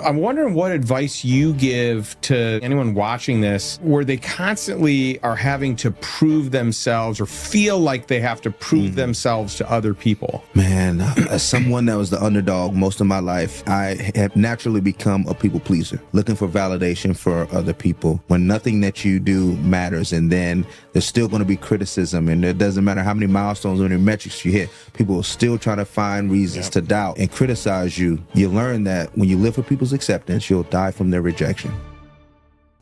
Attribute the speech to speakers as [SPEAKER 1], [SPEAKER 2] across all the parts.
[SPEAKER 1] I'm wondering what advice you give to anyone watching this where they constantly are having to prove themselves or feel like they have to prove themselves to other people.
[SPEAKER 2] Man, as someone that was the underdog most of my life, I have naturally become a people pleaser, looking for validation for other people when nothing that you do matters. And then there's still going to be criticism, and it doesn't matter how many milestones or any metrics you hit, people will still try to find reasons to doubt and criticize you. You learn that when you live for people's acceptance, you'll die from their rejection.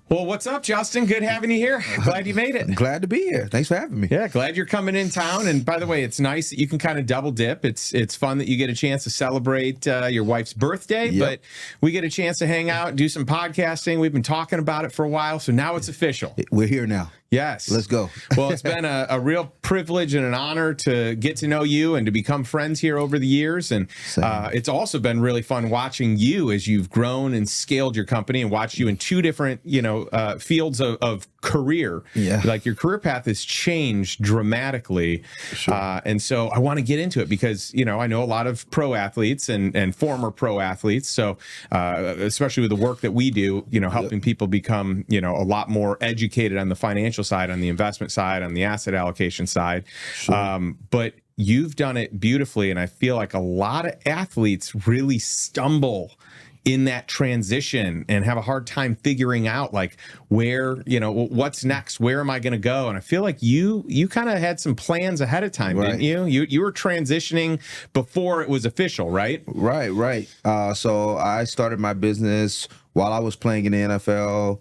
[SPEAKER 1] Well, what's up, Justin? Good having you here. Glad you made it.
[SPEAKER 2] Glad to be here. Thanks for having me.
[SPEAKER 1] Yeah, glad you're coming in town. And by the way, it's nice that you can kind of double dip. It's fun that you get a chance to celebrate your wife's birthday, but we get a chance to hang out, do some podcasting. We've been talking about it for a while, so now it's official.
[SPEAKER 2] We're here now.
[SPEAKER 1] Yes.
[SPEAKER 2] Let's go.
[SPEAKER 1] Well, it's been a real privilege and an honor to get to know you and to become friends here over the years. And it's also been really fun watching you as you've grown and scaled your company and watched you in two different, fields of career. Yeah. Like your career path has changed dramatically. Sure. And so I want to get into it because, I know a lot of pro athletes and former pro athletes. So especially with the work that we do, helping people become, a lot more educated on the financial side, on the investment side, on the asset allocation side. Sure. But you've done it beautifully. And I feel like a lot of athletes really stumble in that transition and have a hard time figuring out like where, what's next? Where am I going to go? And I feel like you kind of had some plans ahead of time, didn't you? You were transitioning before it was official, right?
[SPEAKER 2] Right. So I started my business while I was playing in the NFL,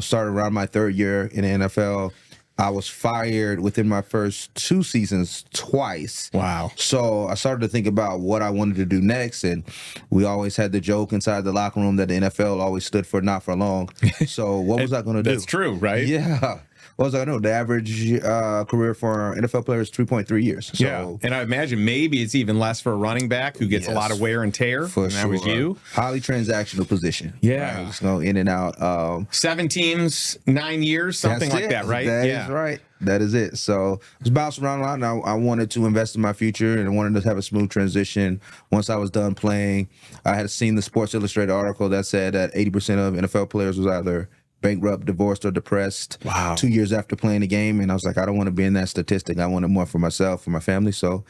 [SPEAKER 2] started around my third year in the NFL. I was fired within my first 2 seasons twice.
[SPEAKER 1] Wow.
[SPEAKER 2] So I started to think about what I wanted to do next. And we always had the joke inside the locker room that the NFL always stood for not for long. So what was I going to do?
[SPEAKER 1] That's true, right?
[SPEAKER 2] Yeah. What was I going to do? The average career for an NFL player is 3.3 years. So,
[SPEAKER 1] yeah. And I imagine maybe it's even less for a running back who gets a lot of wear and tear.
[SPEAKER 2] For sure.
[SPEAKER 1] That was you.
[SPEAKER 2] Highly transactional position.
[SPEAKER 1] Yeah.
[SPEAKER 2] Right? Just go in and out.
[SPEAKER 1] 7 teams, 9 years, something like that, right?
[SPEAKER 2] That is right. That is it. So I was bouncing around a lot, and I wanted to invest in my future, and I wanted to have a smooth transition. Once I was done playing, I had seen the Sports Illustrated article that said that 80% of NFL players was either bankrupt, divorced, or depressed.
[SPEAKER 1] Wow.
[SPEAKER 2] 2 years after playing the game, and I was like, I don't want to be in that statistic. I wanted more for myself, for my family. So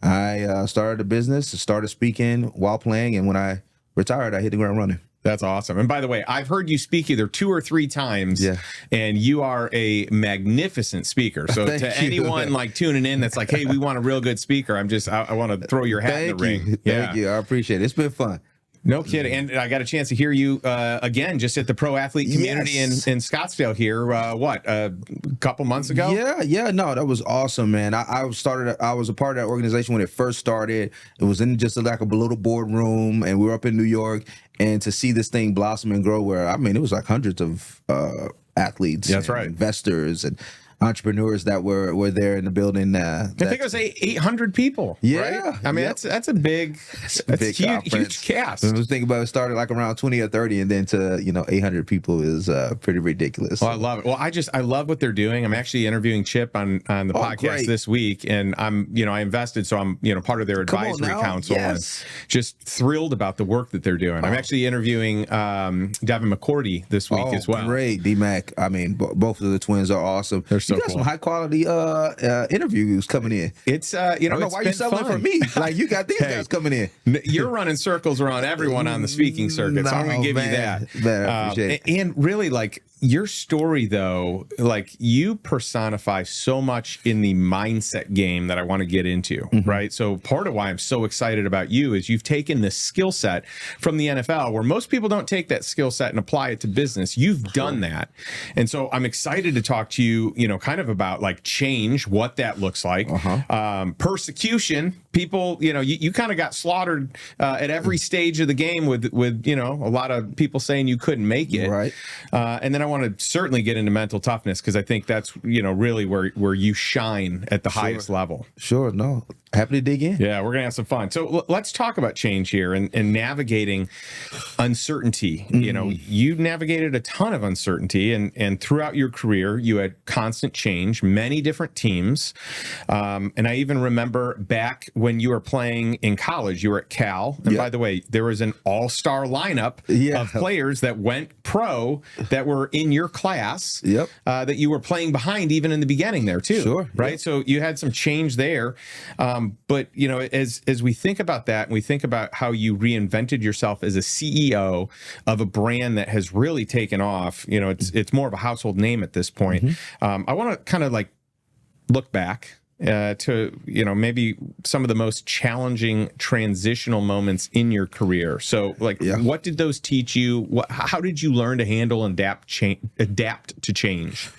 [SPEAKER 2] I started a business, started speaking while playing, and when I retired, I hit the ground running.
[SPEAKER 1] That's awesome. And by the way, I've heard you speak either 2 or 3 times, and you are a magnificent speaker. So to anyone like tuning in that's like, hey, we want a real good speaker, I want to throw your hat in the ring.
[SPEAKER 2] Thank you. I appreciate it. It's been fun.
[SPEAKER 1] No kidding. And I got a chance to hear you again just at the pro athlete community in Scottsdale here, a couple months ago?
[SPEAKER 2] Yeah. No, that was awesome, man. I was a part of that organization when it first started. It was in just like a little boardroom, and we were up in New York. And to see this thing blossom and grow it was like hundreds of athletes, investors and entrepreneurs that were there in the building. I
[SPEAKER 1] think it was 800 people.
[SPEAKER 2] Yeah,
[SPEAKER 1] right? I mean that's a big, huge cast.
[SPEAKER 2] I was thinking about it started like around 20 or 30, and then to 800 people is pretty ridiculous.
[SPEAKER 1] Well, I love it. Well, I love what they're doing. I'm actually interviewing Chip on the podcast this week, and I'm I invested, so I'm part of their advisory council, and just thrilled about the work that they're doing. I'm actually interviewing Devin McCourty this week as well.
[SPEAKER 2] Great, D-Mac. I mean, both of the twins are awesome.
[SPEAKER 1] They're so
[SPEAKER 2] you got some high quality interviews coming in.
[SPEAKER 1] It's
[SPEAKER 2] I don't know why you're selling for me. Like you got these guys coming in.
[SPEAKER 1] You're running circles around everyone on the speaking circuit, so I'm gonna give you that.
[SPEAKER 2] Man, I appreciate it.
[SPEAKER 1] And really, like your story, though, like you personify so much in the mindset game that I want to get into, right? So part of why I'm so excited about you is you've taken this skill set from the NFL, where most people don't take that skill set and apply it to business. You've done that, and so I'm excited to talk to you, kind of about like change, what that looks like, persecution. People, you kind of got slaughtered at every stage of the game with a lot of people saying you couldn't make it,
[SPEAKER 2] right?
[SPEAKER 1] And then I want to certainly get into mental toughness because I think that's, really where you shine at the highest level.
[SPEAKER 2] Sure. No, happy to dig in.
[SPEAKER 1] Yeah, we're going to have some fun. So let's talk about change here and navigating uncertainty. You navigated a ton of uncertainty and throughout your career, you had constant change, many different teams. And I even remember back when you were playing in college, you were at Cal. And by the way, there was an all-star lineup of players that went pro that were in your class that you were playing behind even in the beginning there too.
[SPEAKER 2] Sure.
[SPEAKER 1] Right. Yep. So you had some change there. But, as we think about that and we think about how you reinvented yourself as a CEO of a brand that has really taken off, it's more of a household name at this point. I want to kind of like look back to, maybe some of the most challenging transitional moments in your career. So what did those teach you? How did you learn to handle and adapt to change?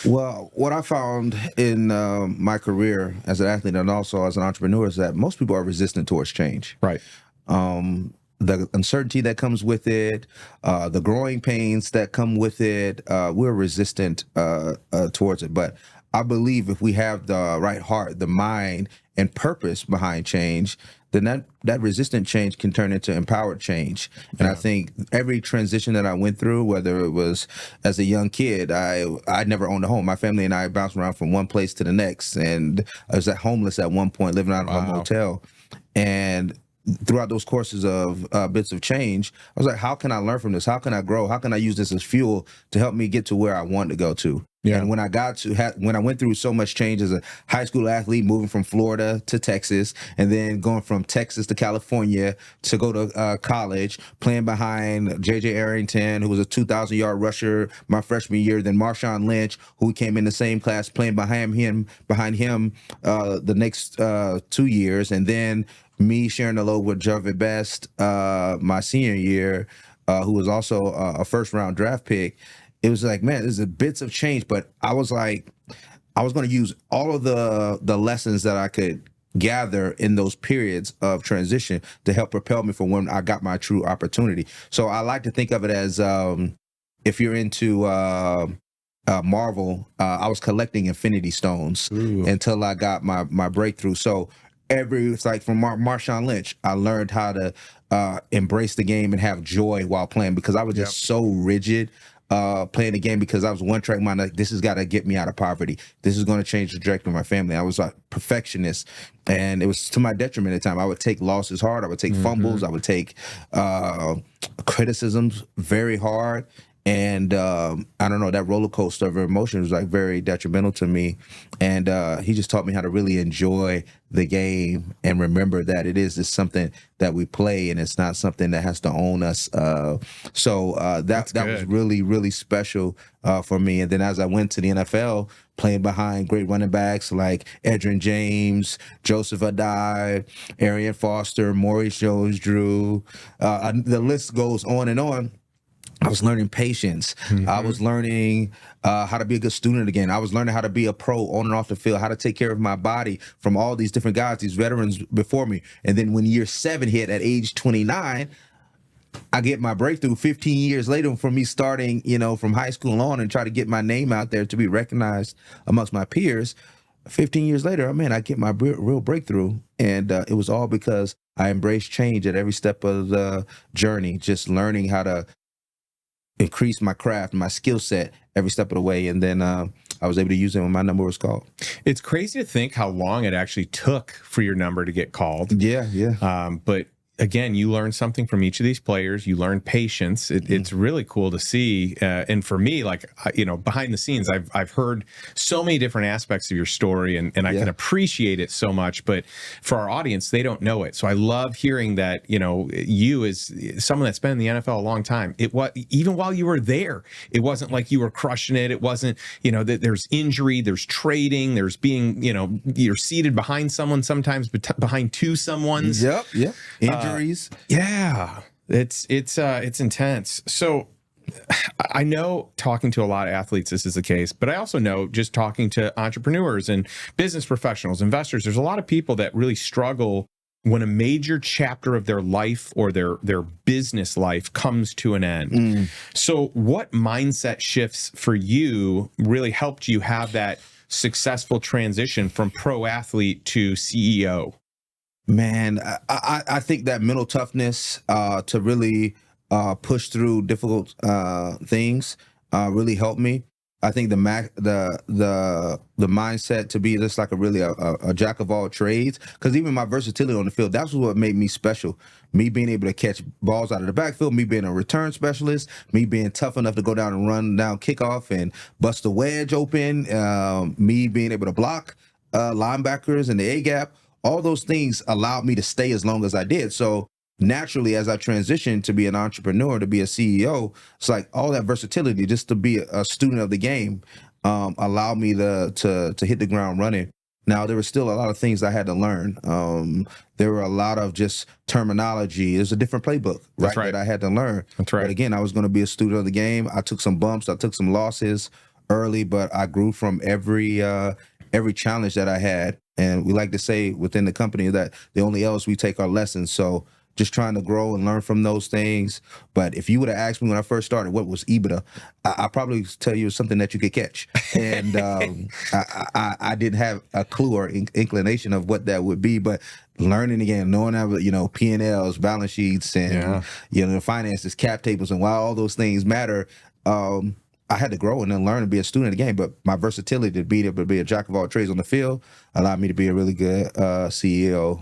[SPEAKER 2] Well, what I found in my career as an athlete and also as an entrepreneur is that most people are resistant towards change.
[SPEAKER 1] Right.
[SPEAKER 2] The uncertainty that comes with it, the growing pains that come with it, we're resistant towards it. But I believe if we have the right heart, the mind, and purpose behind change, then that resistant change can turn into empowered change. And I think every transition that I went through, whether it was as a young kid, I never owned a home. My family and I bounced around from one place to the next. And I was homeless at one point, living out of a motel. And throughout those courses of bits of change, I was like, how can I learn from this? How can I grow? How can I use this as fuel to help me get to where I want to go to? Yeah. And when I went through so much change as a high school athlete, moving from Florida to Texas, and then going from Texas to California to go to college, playing behind J.J. Arrington, who was a 2,000-yard rusher my freshman year, then Marshawn Lynch, who came in the same class, playing behind him the next 2 years, and then me sharing the load with Javid Best my senior year, who was also a first-round draft pick. It was like, man, there's bits of change, but I was like, I was going to use all of the lessons that I could gather in those periods of transition to help propel me for when I got my true opportunity. So I like to think of it as if you're into Marvel, I was collecting Infinity Stones until I got my breakthrough. So it's like from Marshawn Lynch, I learned how to embrace the game and have joy while playing because I was just so rigid playing the game because I was one track mind. Like, this has got to get me out of poverty. This is going to change the trajectory of my family. I was a perfectionist, and it was to my detriment at the time. I would take losses hard. I would take fumbles. I would take criticisms very hard. And I don't know, that roller coaster of emotion was like very detrimental to me. And he just taught me how to really enjoy the game and remember that it is just something that we play and it's not something that has to own us. So that was really, really special for me. And then as I went to the NFL, playing behind great running backs like Edgerrin James, Joseph Adai, Arian Foster, Maurice Jones-Drew, the list goes on and on. I was learning patience. I was learning how to be a good student again. I was learning how to be a pro on and off the field, how to take care of my body from all these different guys, these veterans before me. And then when year 7 hit at age 29, I get my breakthrough 15 years later from me starting, from high school on and try to get my name out there to be recognized amongst my peers. 15 years later, I get my real breakthrough. And it was all because I embraced change at every step of the journey, just learning how to increase my craft, my skill set every step of the way. And then I was able to use it when my number was called.
[SPEAKER 1] It's crazy to think how long it actually took for your number to get called.
[SPEAKER 2] Yeah.
[SPEAKER 1] But again, you learn something from each of these players. You learn patience. It's really cool to see. And for me, behind the scenes, I've heard so many different aspects of your story and I can appreciate it so much. But for our audience, they don't know it. So I love hearing that, you as someone that's been in the NFL a long time, even while you were there, it wasn't like you were crushing it. It wasn't, that there's injury, there's trading, there's being, you're seated behind someone, sometimes behind two someones.
[SPEAKER 2] Yep. Injuries.
[SPEAKER 1] It's intense. So I know talking to a lot of athletes, this is the case, but I also know just talking to entrepreneurs and business professionals, investors, there's a lot of people that really struggle when a major chapter of their life or their business life comes to an end. So what mindset shifts for you really helped you have that successful transition from pro athlete to CEO?
[SPEAKER 2] Man, I think that mental toughness to really push through difficult things really helped me. I think the mindset to be just like a jack of all trades, because even my versatility on the field, that's what made me special. Me being able to catch balls out of the backfield, me being a return specialist, me being tough enough to go down and run down kickoff and bust a wedge open, me being able to block linebackers in the A gap. All those things allowed me to stay as long as I did. So naturally, as I transitioned to be an entrepreneur, to be a CEO, it's like all that versatility, just to be a student of the game, allowed me to hit the ground running. Now, there were still a lot of things I had to learn. There were a lot of just terminology. There's a different playbook, right, that I had to learn.
[SPEAKER 1] That's right.
[SPEAKER 2] But again, I was going to be a student of the game. I took some bumps. I took some losses early, but I grew from every challenge that I had. And we like to say within the company that the only L's we take are lessons. So just trying to grow and learn from those things. But if you would have asked me when I first started what was EBITDA, I probably tell you something that you could catch. And I didn't have a clue or inclination of what that would be. But learning again, knowing how, P&Ls, balance sheets, and the finances, cap tables, and why all those things matter. I had to grow and then learn and be a student of the game, but my versatility to be able to be a jack of all trades on the field allowed me to be a really good CEO,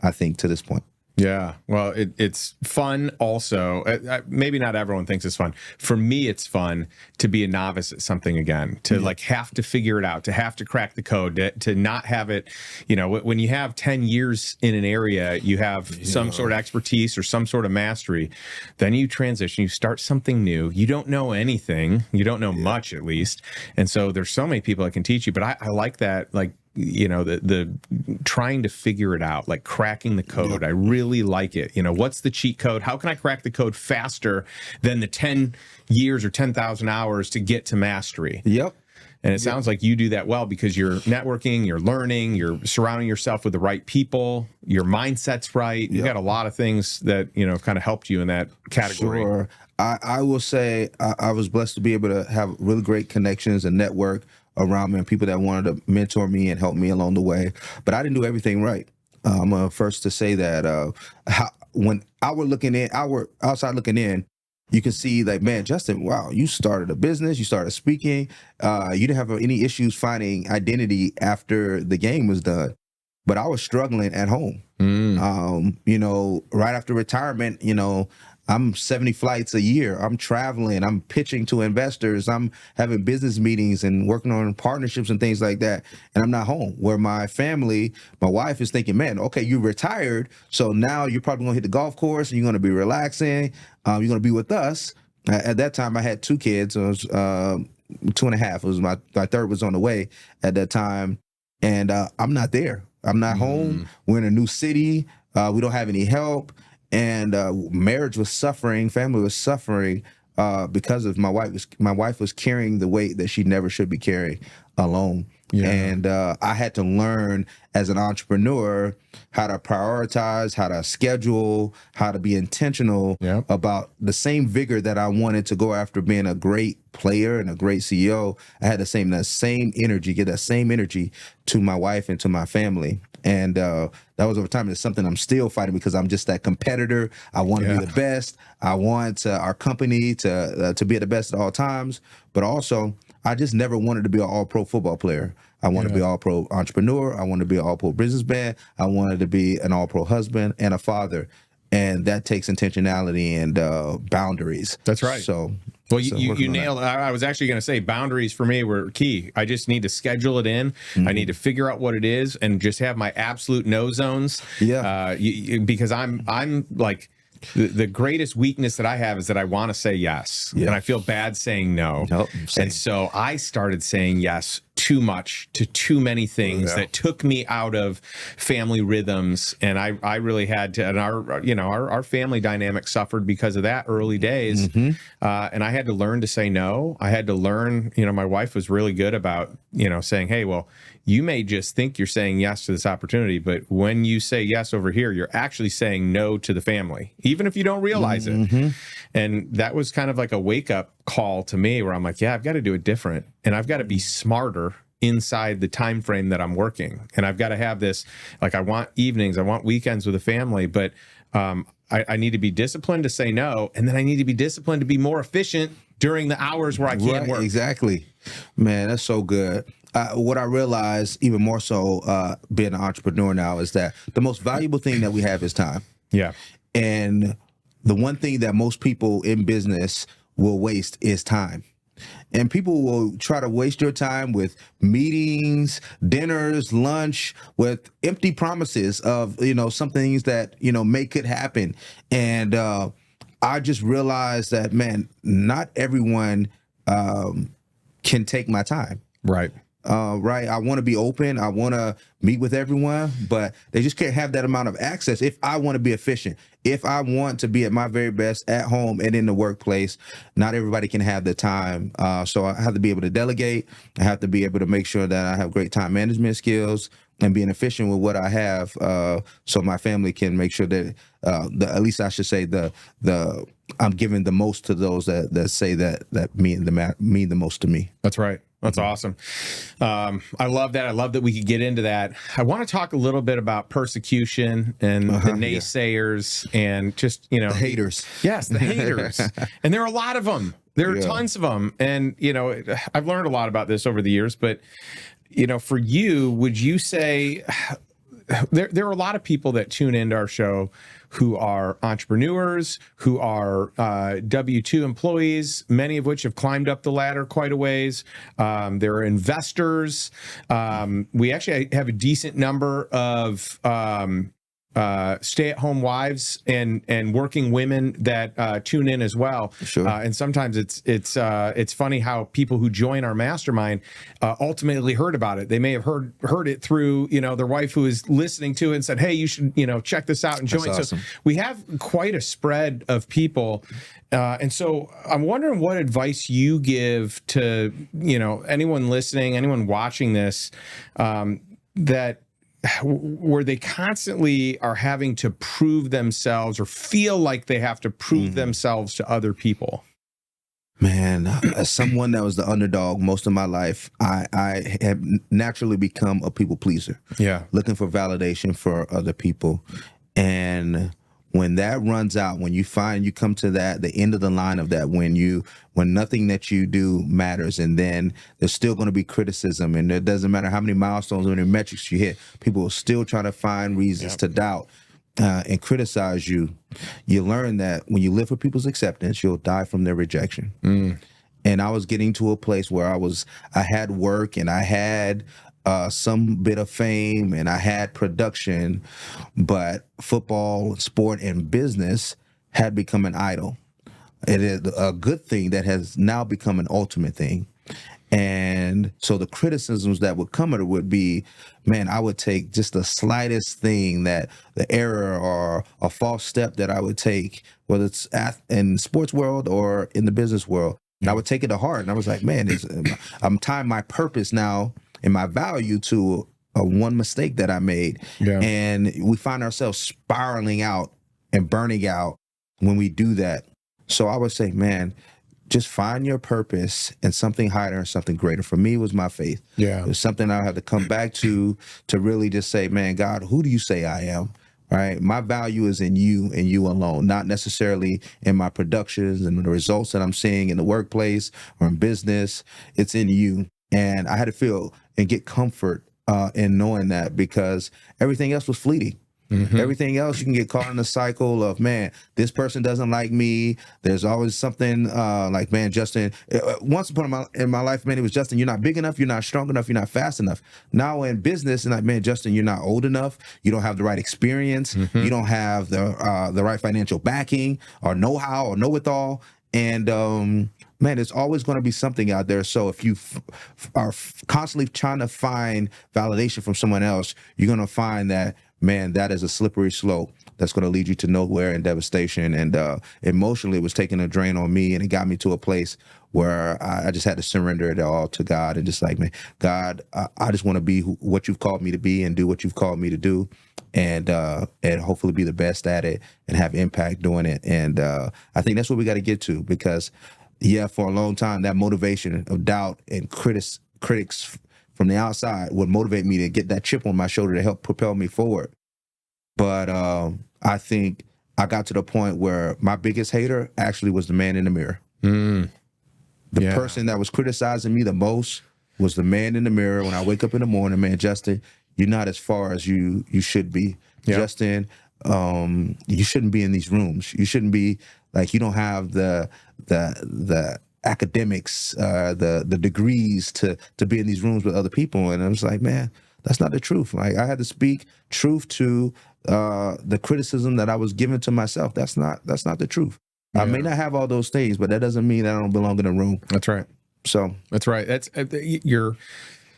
[SPEAKER 2] I think, to this point.
[SPEAKER 1] Yeah, well, it's fun also. Maybe not everyone thinks it's fun. For me, it's fun to be a novice at something again, to like have to figure it out, to have to crack the code, to not have it, when you have 10 years in an area, you have some sort of expertise or some sort of mastery, then you transition, you start something new. You don't know anything. You don't know much, at least. And so there's so many people that can teach you, but I like that, like, the trying to figure it out, like cracking the code. I really like it. What's the cheat code? How can I crack the code faster than the 10 years or 10,000 hours to get to mastery?
[SPEAKER 2] Yep.
[SPEAKER 1] And it sounds like you do that well because you're networking, you're learning, you're surrounding yourself with the right people, your mindset's right. You got a lot of things that, kind of helped you in that category.
[SPEAKER 2] Sure. I will say I was blessed to be able to have really great connections and network around me and people that wanted to mentor me and help me along the way. But I didn't do everything right. I'm first to say that when I were outside looking in, you can see like, man, Justin, wow, you started a business, you started speaking. You didn't have any issues finding identity after the game was done. But I was struggling at home. Right after retirement, I'm 70 flights a year. I'm traveling. I'm pitching to investors. I'm having business meetings and working on partnerships and things like that. And I'm not home. Where my family, my wife is thinking, man, okay, you retired. So now you're probably going to hit the golf course and you're going to be relaxing. You're going to be with us. At that time, I had 2 kids. It was 2.5. It was my third was on the way at that time. And I'm not there. I'm not home. We're in a new city. We don't have any help. And marriage was suffering, family was suffering because of my wife was carrying the weight that she never should be carrying alone. Yeah. And I had to learn as an entrepreneur how to prioritize, how to schedule, how to be intentional about the same vigor that I wanted to go after being a great player and a great CEO. I had that same energy, get that same energy to my wife and to my family. And that was over time. It's something I'm still fighting because I'm just that competitor. I want to be the best. I want our company to be at the best at all times. But also, I just never wanted to be an all-pro football player. I wanted to be an all-pro entrepreneur. I wanted to be an all-pro businessman. I wanted to be an all-pro husband and a father. And that takes intentionality and boundaries.
[SPEAKER 1] That's right.
[SPEAKER 2] So,
[SPEAKER 1] well, you nailed it. I was actually going to say boundaries for me were key. I just need to schedule it in. I need to figure out what it is and just have my absolute no zones. Yeah. Because I'm like, the greatest weakness that I have is that I want to say yes. And I feel bad saying no. And so I started saying yes too much to too many things that took me out of family rhythms. And I really had to, and our family dynamic suffered because of that early days. And I had to learn to say no. I had to learn, my wife was really good about, saying, hey, well, you may just think you're saying yes to this opportunity, but when you say yes over here, you're actually saying no to the family, even if you don't realize it. And that was kind of like a wake up call to me where I'm like, yeah, I've got to do it different, and I've got to be smarter inside the time frame that I'm working. And I've got to have this, like, I want evenings, I want weekends with the family, but I need to be disciplined to say no, and then I need to be disciplined to be more efficient during the hours where I can't work.
[SPEAKER 2] Exactly. Man, that's so good. What I realize even more so being an entrepreneur now is that the most valuable thing that we have is time.
[SPEAKER 1] Yeah.
[SPEAKER 2] And the one thing that most people in business will waste is time. And people will try to waste your time with meetings, dinners, lunch, with empty promises of, some things that, may could happen. And I just realized that, man, not everyone can take my time.
[SPEAKER 1] Right.
[SPEAKER 2] Right. I want to be open. I want to meet with everyone, but they just can't have that amount of access. If I want to be efficient, if I want to be at my very best at home and in the workplace, not everybody can have the time. So I have to be able to delegate. I have to be able to make sure that I have great time management skills and being efficient with what I have, so my family can make sure that at least I should say I'm giving the most to those that say that mean the most to me.
[SPEAKER 1] That's right. That's awesome. I love that. I love that we could get into that. I want to talk a little bit about persecution and the naysayers and just,
[SPEAKER 2] the haters.
[SPEAKER 1] Yes, the haters. And there are a lot of them. There are tons of them. And, I've learned a lot about this over the years. But, for you, would you say there are a lot of people that tune into our show who are entrepreneurs, who are W-2 employees, many of which have climbed up the ladder quite a ways. There are investors. We actually have a decent number of stay-at-home wives and working women that tune in as well.
[SPEAKER 2] Sure.
[SPEAKER 1] And sometimes it's funny how people who join our mastermind ultimately heard about it. They may have heard it through their wife who is listening to it and said, "Hey, you should check this out and join."
[SPEAKER 2] That's awesome.
[SPEAKER 1] So we have quite a spread of people. And so I'm wondering what advice you give to anyone listening, anyone watching this, that where they constantly are having to prove themselves or feel like they have to prove themselves to other people.
[SPEAKER 2] Man, as someone that was the underdog most of my life, I have naturally become a people pleaser.
[SPEAKER 1] Yeah.
[SPEAKER 2] Looking for validation for other people. And when that runs out, when you find you come to the end of the line of that, when nothing that you do matters, and then there's still going to be criticism, and it doesn't matter how many milestones or any metrics you hit, people will still try to find reasons to doubt and criticize you. You learn that when you live for people's acceptance, you'll die from their rejection. And I was getting to a place where I had work and I had some bit of fame and I had production, but football, sport, and business had become an idol. It is a good thing that has now become an ultimate thing. And so the criticisms that would come at it would be, man, I would take just the slightest thing, that the error or a false step that I would take, whether it's in the sports world or in the business world, and I would take it to heart. And I was like, man, I'm tying my purpose now and my value to one mistake that I made.
[SPEAKER 1] Yeah.
[SPEAKER 2] And we find ourselves spiraling out and burning out when we do that. So I would say, man, just find your purpose and something higher and something greater. For me, it was my faith.
[SPEAKER 1] Yeah.
[SPEAKER 2] It was something I had to come back to really just say, man, God, who do you say I am? Right? My value is in you and you alone, not necessarily in my productions and the results that I'm seeing in the workplace or in business. It's in you. And I had to feel and get comfort in knowing that, because everything else was fleeting. Everything else, you can get caught in the cycle of, man, this person doesn't like me. There's always something like, man, Justin, once upon in my life, man, it was, Justin, you're not big enough, you're not strong enough, you're not fast enough. Now in business, and like, man, Justin, you're not old enough, you don't have the right experience, you don't have the right financial backing or know-how or know-it-all. And man, there's always going to be something out there. So if you are constantly trying to find validation from someone else, you're going to find that, man, that is a slippery slope. that's going to lead you to nowhere and devastation. And emotionally, it was taking a drain on me, and it got me to a place where I just had to surrender it all to God and just like, man, God, I just want to be what you've called me to be and do what you've called me to do, and hopefully be the best at it and have impact doing it. And I think that's what we got to get to, because for a long time, that motivation of doubt and critics from the outside would motivate me to get that chip on my shoulder to help propel me forward. But I think I got to the point where my biggest hater actually was the man in the mirror. The person that was criticizing me the most was the man in the mirror when I wake up in the morning. Man, Justin, you're not as far as you should be. Yep. Justin, you shouldn't be in these rooms. You shouldn't be, like, you don't have the academics, the degrees to be in these rooms with other people. And I was like, man, that's not the truth. Like, I had to speak truth to the criticism that I was giving to myself. That's not the truth. Yeah. I may not have all those things, but that doesn't mean I don't belong in a room.
[SPEAKER 1] That's right.
[SPEAKER 2] So
[SPEAKER 1] that's right. That's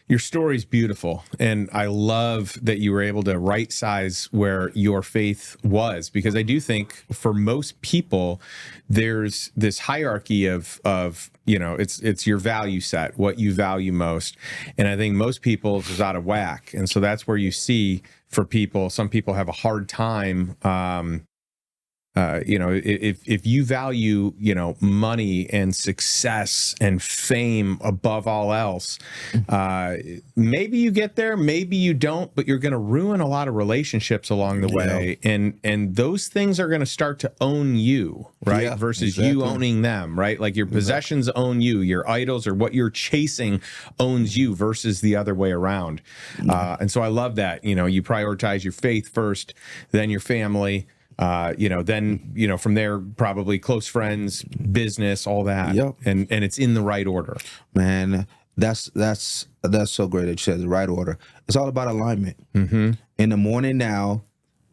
[SPEAKER 1] your story's beautiful, and I love that you were able to right size where your faith was, because I do think for most people there's this hierarchy of it's your value set, what you value most, and I think most people's is out of whack, and so that's where you see for people, some people have a hard time. If you value, money and success and fame above all else, maybe you get there, maybe you don't, but you're going to ruin a lot of relationships along the way. And those things are going to start to own you, right?
[SPEAKER 2] Yeah,
[SPEAKER 1] versus
[SPEAKER 2] exactly.
[SPEAKER 1] you owning them, right? Like your possessions own you, your idols or what you're chasing owns you versus the other way around. And so I love that, you prioritize your faith first, then your family, then from there, probably close friends, business, all that.
[SPEAKER 2] Yep.
[SPEAKER 1] And it's in the right order.
[SPEAKER 2] Man, that's so great that you said the right order. It's all about alignment. Mm-hmm. In the morning now,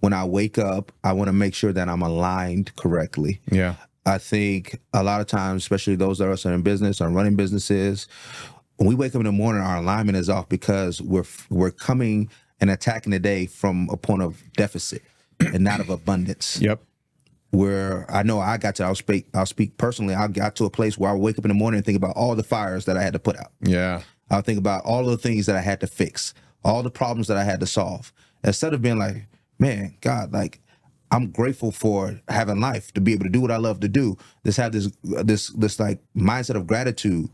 [SPEAKER 2] when I wake up, I want to make sure that I'm aligned correctly. Yeah. I think a lot of times, especially those of us that are in business or running businesses, when we wake up in the morning, our alignment is off because we're coming and attacking the day from a point of deficit and not of abundance. Yep. Where I know I'll speak personally. I got to a place where I wake up in the morning and think about all the fires that I had to put out. Yeah. I'll think about all the things that I had to fix, all the problems that I had to solve. Instead of being like, man, God, like, I'm grateful for having life, to be able to do what I love to do. Have this like mindset of gratitude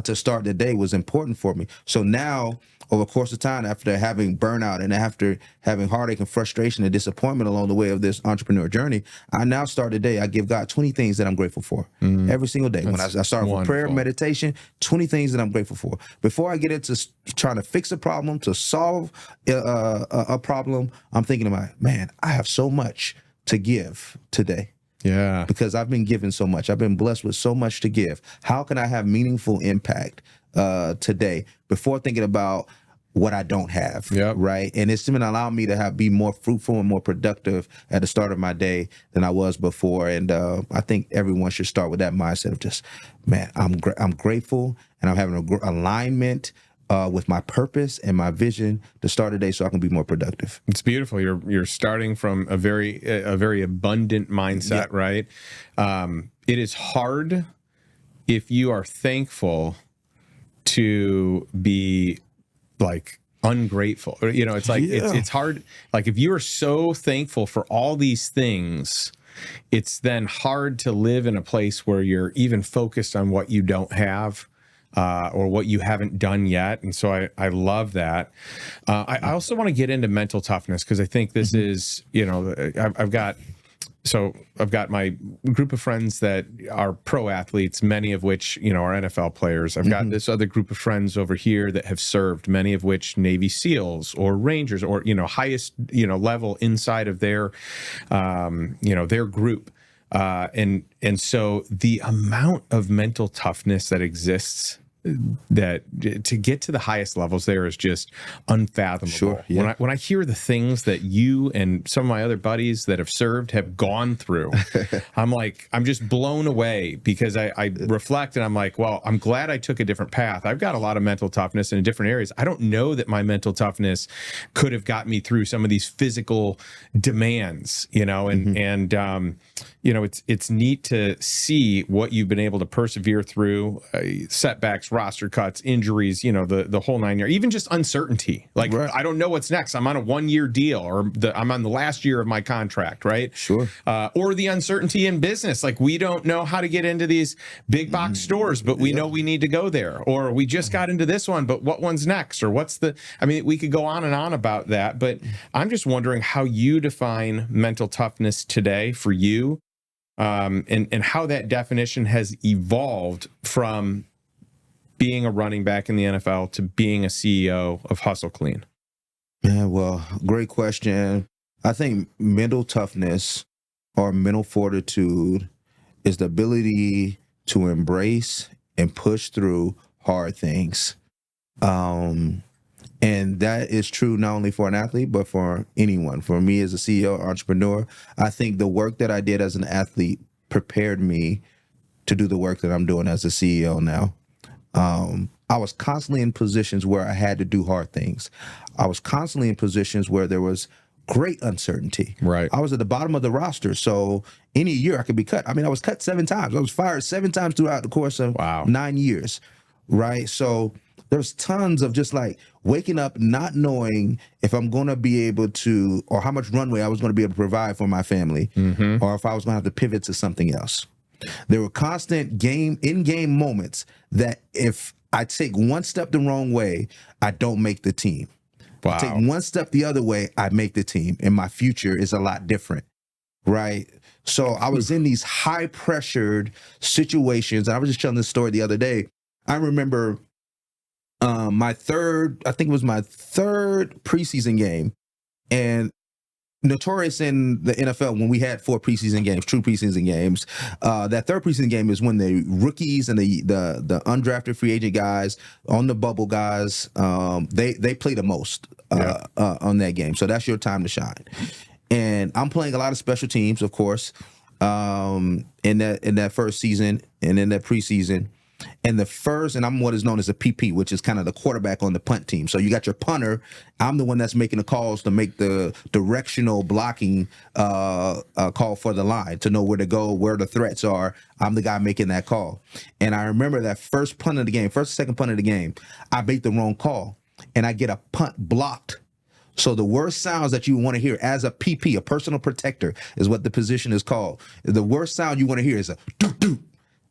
[SPEAKER 2] to start the day was important for me. So now, over the course of time, after having burnout and after having heartache and frustration and disappointment along the way of this entrepreneur journey, I now start the day. I give God 20 things that I'm grateful for every single day. When I start with prayer, meditation, 20 things that I'm grateful for. Before I get into trying to fix a problem, to solve a problem, I'm thinking about, man, I have so much to give today. Yeah. Because I've been given so much. I've been blessed with so much to give. How can I have meaningful impact today before thinking about what I don't have? Yep. Right. And it's been allowing me to be more fruitful and more productive at the start of my day than I was before. And I think everyone should start with that mindset of just, man, I'm grateful, and I'm having an alignment with my purpose and my vision to start a day so I can be more productive.
[SPEAKER 1] It's beautiful. You're starting from a very abundant mindset, yep. Right? It is hard if you are thankful to be like ungrateful. It's like it's hard. Like if you are so thankful for all these things, it's then hard to live in a place where you're even focused on what you don't have. Or what you haven't done yet. And so I love that. I also want to get into mental toughness, because I think this is, I've got my group of friends that are pro athletes, many of which, are NFL players. I've got this other group of friends over here that have served, many of which Navy SEALs or Rangers or, highest, level inside of their group. And so the amount of mental toughness that exists that to get to the highest levels there is just unfathomable.
[SPEAKER 2] Sure, yeah.
[SPEAKER 1] When I hear the things that you and some of my other buddies that have served have gone through, I'm just blown away, because I reflect and I'm like, well, I'm glad I took a different path. I've got a lot of mental toughness in different areas. I don't know that my mental toughness could have got me through some of these physical demands, and it's neat to see what you've been able to persevere through, setbacks, roster cuts, injuries, the whole 9 yards, even just uncertainty. Like, right. I don't know what's next. I'm on a 1-year deal, or I'm on the last year of my contract, right?
[SPEAKER 2] Sure.
[SPEAKER 1] Or the uncertainty in business. Like, we don't know how to get into these big box stores, but we know we need to go there. Or we just got into this one, but what one's next? Or we could go on and on about that, but I'm just wondering how you define mental toughness today for you, and how that definition has evolved from being a running back in the NFL to being a CEO of Hustle Clean.
[SPEAKER 2] Yeah, well, great question. I think mental toughness or mental fortitude is the ability to embrace and push through hard things. And that is true not only for an athlete, but for anyone. For me as a CEO, entrepreneur, I think the work that I did as an athlete prepared me to do the work that I'm doing as a CEO now. I was constantly in positions where I had to do hard things. I was constantly in positions where there was great uncertainty.
[SPEAKER 1] Right.
[SPEAKER 2] I was at the bottom of the roster, so any year I could be cut. I mean, I was cut 7 times. I was fired 7 times throughout the course of 9 years, right? So there's tons of just like waking up not knowing if I'm going to be able to, or how much runway I was going to be able to provide for my family, or if I was going to have to pivot to something else. There were constant in-game moments that if I take one step the wrong way, I don't make the team.
[SPEAKER 1] Wow.
[SPEAKER 2] Take one step the other way, I make the team, and my future is a lot different, right? So I was in these high-pressured situations. I was just telling this story the other day. I remember my third preseason game, and notorious in the NFL when we had 4 preseason games, true preseason games. That third preseason game is when the rookies and the undrafted free agent guys, on the bubble guys, they play the most on that game. So that's your time to shine. And I'm playing a lot of special teams, of course, in that first season and in that preseason. And I'm what is known as a PP, which is kind of the quarterback on the punt team. So you got your punter. I'm the one that's making the calls to make the directional blocking call for the line, to know where to go, where the threats are. I'm the guy making that call. And I remember that first second punt of the game, I made the wrong call, and I get a punt blocked. So the worst sounds that you want to hear as a PP, a personal protector, is what the position is called. The worst sound you want to hear is a doop-doop.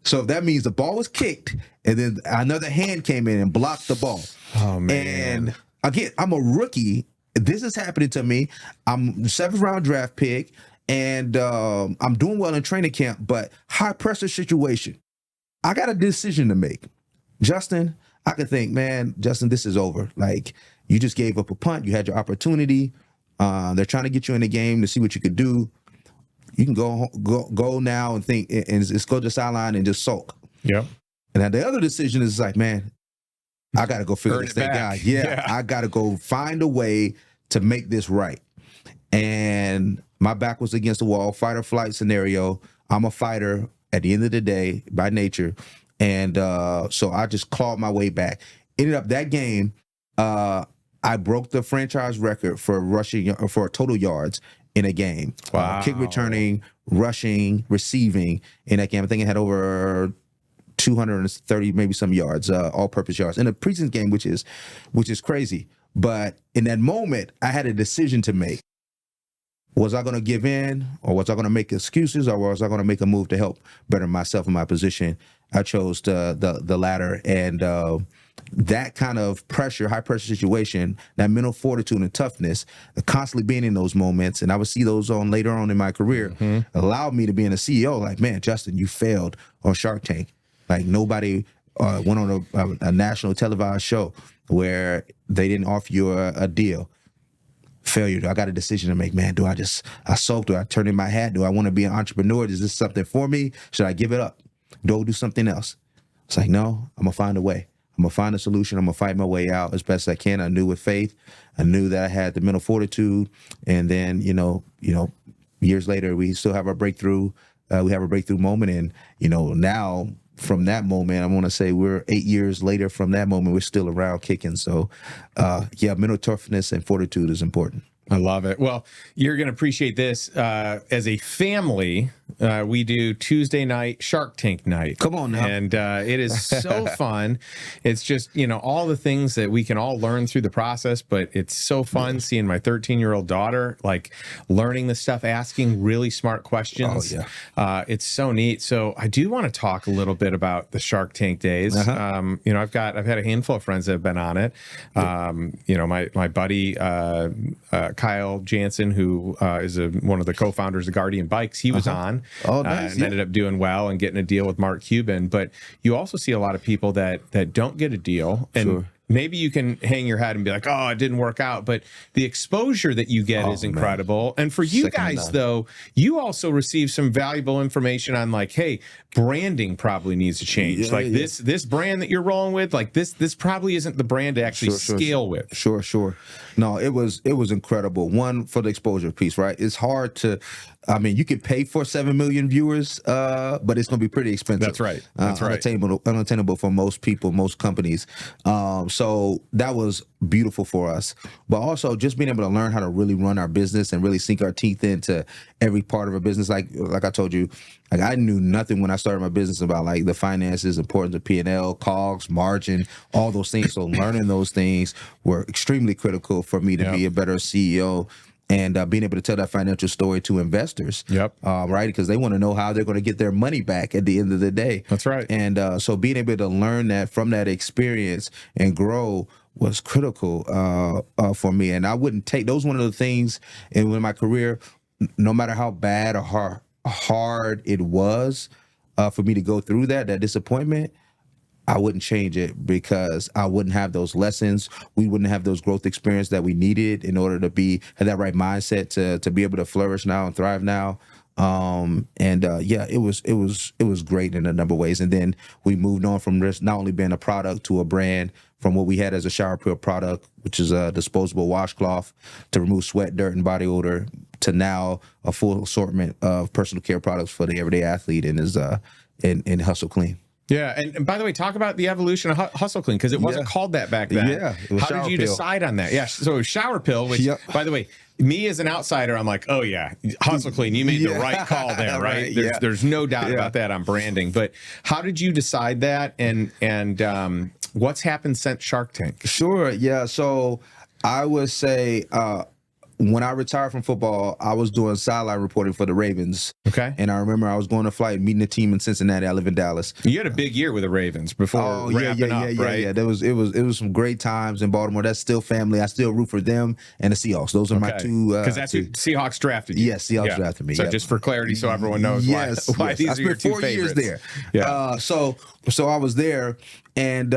[SPEAKER 2] So that means the ball was kicked, and then another hand came in and blocked the ball.
[SPEAKER 1] Oh, man.
[SPEAKER 2] And again, I'm a rookie. This is happening to me. I'm the 7th round draft pick, and I'm doing well in training camp, but high pressure situation. I got a decision to make. Justin, I could think, man, Justin, this is over. Like, you just gave up a punt. You had your opportunity. They're trying to get you in the game to see what you could do. You can go now and think, and just go to the sideline and just sulk.
[SPEAKER 1] Yeah.
[SPEAKER 2] And then the other decision is like, man, I got to go figure this thing out. Yeah, I got to go find a way to make this right. And my back was against the wall, fight or flight scenario. I'm a fighter at the end of the day by nature. And so I just clawed my way back. Ended up that game, I broke the franchise record for rushing, for total yards in a game.
[SPEAKER 1] Wow.
[SPEAKER 2] Kick returning, rushing, receiving in that game. I think it had over 230 maybe some yards, all-purpose yards in a preseason game, which is crazy. But in that moment, I had a decision to make. Was I going to give in, or was I going to make excuses, or was I going to make a move to help better myself in my position? I chose the latter, and that kind of pressure, high pressure situation, that mental fortitude and toughness, constantly being in those moments, and I would see those on later on in my career, allowed me to be in a CEO. Like, man, Justin, you failed on Shark Tank. Like, nobody went on a national televised show where they didn't offer you a deal. Failure. I got a decision to make, man. I sulk? Do I turn in my hat? Do I want to be an entrepreneur? Is this something for me? Should I give it up? Do I do something else? It's like, no, I'm going to find a way. I'm gonna find a solution. I'm gonna fight my way out as best I can. I knew with faith, I knew that I had the mental fortitude, and then years later we still have our breakthrough. We have a breakthrough moment, and now from that moment, I want to say we're 8 years later from that moment, we're still around kicking. So, mental toughness and fortitude is important.
[SPEAKER 1] I love it. Well, you're going to appreciate this. As a family, we do Tuesday night Shark Tank night.
[SPEAKER 2] Come on now.
[SPEAKER 1] And it is so fun. It's just, all the things that we can all learn through the process, but it's so fun seeing my 13-year-old daughter, like learning this stuff, asking really smart questions.
[SPEAKER 2] Oh, yeah.
[SPEAKER 1] It's so neat. So I do want to talk a little bit about the Shark Tank days.
[SPEAKER 2] Uh-huh.
[SPEAKER 1] I've had a handful of friends that have been on it. My buddy, Kyle Jansen, who is one of the co-founders of Guardian Bikes, he was on.
[SPEAKER 2] Oh, nice.
[SPEAKER 1] And ended up doing well and getting a deal with Mark Cuban. But you also see a lot of people that don't get a deal. And
[SPEAKER 2] Sure.
[SPEAKER 1] maybe you can hang your head and be like, oh, it didn't work out. But the exposure that you get is incredible. Man. And for you guys, though, you also receive some valuable information on like, hey, branding probably needs to change. This brand that you're rolling with, like this probably isn't the brand to actually scale with.
[SPEAKER 2] Sure. No, it was incredible. One, for the exposure piece, right? It's hard to, you could pay for 7 million viewers, but it's going to be pretty expensive.
[SPEAKER 1] That's right. That's right.
[SPEAKER 2] Unattainable for most people, most companies. So that was beautiful for us. But also just being able to learn how to really run our business and really sink our teeth into every part of a business. Like I told you, like I knew nothing when I started my business about like the finances, importance of P&L, COGS, margin, all those things. So learning those things were extremely critical for me to be a better CEO. And being able to tell that financial story to investors, right? Because they want to know how they're going to get their money back at the end of the day.
[SPEAKER 1] That's right.
[SPEAKER 2] And so being able to learn that from that experience and grow was critical for me. And I wouldn't take those one of the things in my career, no matter how bad or hard it was for me to go through that disappointment. I wouldn't change it because I wouldn't have those lessons. We wouldn't have those growth experience that we needed in order to have that right mindset to be able to flourish now and thrive now. It was great in a number of ways. And then we moved on from this, not only being a product to a brand, from what we had as a shower peel product, which is a disposable washcloth to remove sweat, dirt, and body odor, to now a full assortment of personal care products for the everyday athlete and is in Hustle Clean.
[SPEAKER 1] Yeah, and by the way, talk about the evolution of Hustle Clean, because it wasn't called that back then.
[SPEAKER 2] Yeah,
[SPEAKER 1] how did you decide on that? Yeah, so it was Shower Pill, which, by the way, me as an outsider, I'm like, oh yeah, Hustle Clean, you made the right call there, right? There's no doubt about that on branding. But how did you decide that, and what's happened since Shark Tank?
[SPEAKER 2] Sure, yeah. So I would say when I retired from football, I was doing sideline reporting for the Ravens.
[SPEAKER 1] Okay.
[SPEAKER 2] And I remember I was going to flight, meeting the team in Cincinnati. I live in Dallas.
[SPEAKER 1] You had a big year with the Ravens before wrapping up, right?
[SPEAKER 2] Yeah. It was some great times in Baltimore. That's still family. I still root for them and the Seahawks. Those are my two.
[SPEAKER 1] Because that's who Seahawks drafted you.
[SPEAKER 2] Yes, Seahawks drafted me.
[SPEAKER 1] So just for clarity, so everyone knows why these are your two favorites. I spent 4 years there.
[SPEAKER 2] Yeah. So I was there, and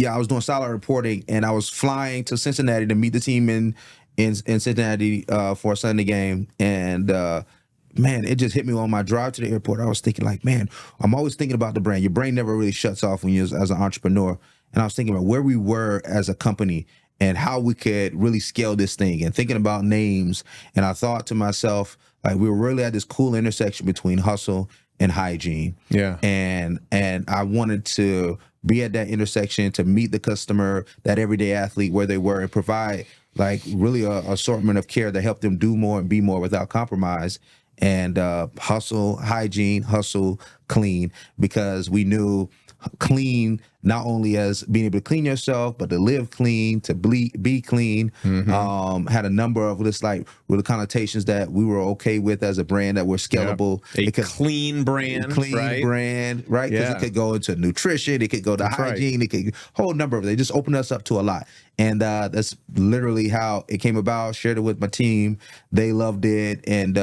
[SPEAKER 2] I was doing sideline reporting, and I was flying to Cincinnati to meet the team in Cincinnati for a Sunday game. And man, it just hit me on my drive to the airport. I was thinking like, man, I'm always thinking about the brand. Your brain never really shuts off when you're as an entrepreneur. And I was thinking about where we were as a company and how we could really scale this thing, and thinking about names. And I thought to myself, like, we were really at this cool intersection between hustle and hygiene.
[SPEAKER 1] Yeah.
[SPEAKER 2] And I wanted to be at that intersection to meet the customer, that everyday athlete, where they were, and provide like really a assortment of care that helped them do more and be more without compromise. And hustle, hygiene, hustle, clean, because we knew clean not only as being able to clean yourself, but to live clean, to be clean. Mm-hmm. Had a number of just like really connotations that we were okay with as a brand, that were scalable.
[SPEAKER 1] Yeah. Clean brand,
[SPEAKER 2] right? Because it could go into nutrition, it could go to hygiene, it could whole number of it. They just opened us up to a lot. And that's literally how it came about. Shared it with my team. They loved it. And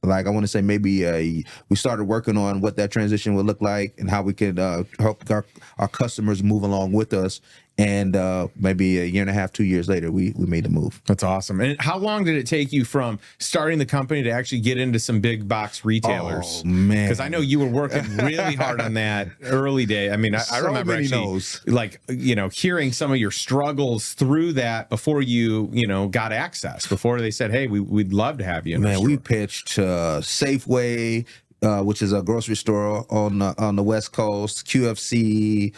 [SPEAKER 2] like I want to say maybe we started working on what that transition would look like and how we could help our customers move along with us. And maybe a year and a half, 2 years later, we made the move.
[SPEAKER 1] That's awesome. And how long did it take you from starting the company to actually get into some big box retailers?
[SPEAKER 2] Oh, man.
[SPEAKER 1] Because I know you were working really hard on that early day. I mean, I remember actually, like, hearing some of your struggles through that before you, got access, before they said, hey, we'd love to have you.
[SPEAKER 2] Man, we pitched Safeway, which is a grocery store on the West Coast, QFC,